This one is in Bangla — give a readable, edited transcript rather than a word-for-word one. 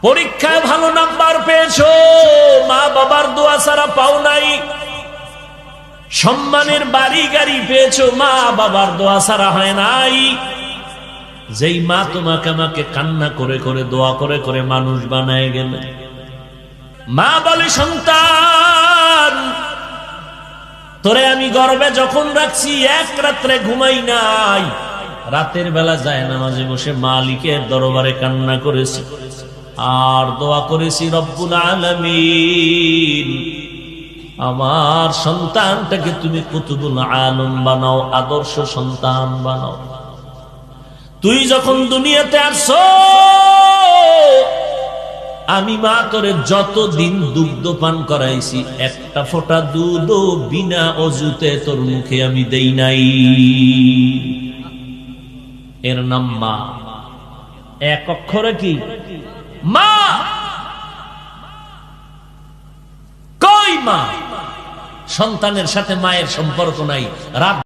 পরীক্ষায় ভালো নাম্বার পেয়েছো, মা বাবার দোয়া ছাড়া পাও নাই। সম্মানের বাড়ি গাড়ি পেয়েছো, মা বাবার দোয়া ছাড়া হয় নাই। যেই মা তোমাকে আমাকে কান্না করে করে দোয়া করে করে মানুষ বানায় গেলে, মা বলে সন্তান তোরে আমি গর্বে যখন রাখছি এক রাত্রে ঘুমাই নাই, রাতের বেলা যায় নামাজে বসে মালিকের দরবারে কান্না করেছি আর দোয়া করেছি, রব্বুল আলামিন আমার সন্তানটাকে তুমি কুতুবুল আলম বানাও, আদর্শ সন্তান বানাও। তুই যখন দুনিয়াতে আসছো আমি মা তোরে যতদিন দুগ্ধ পান করাইছি একটা ফোঁটা দুধও বিনা অজুতে তোর মুখে আমি দেই নাই। এর নাম মা। এক অক্ষরে কি মা? কই মা? সন্তানের সাথে মায়ের সম্পর্ক নাই। রাত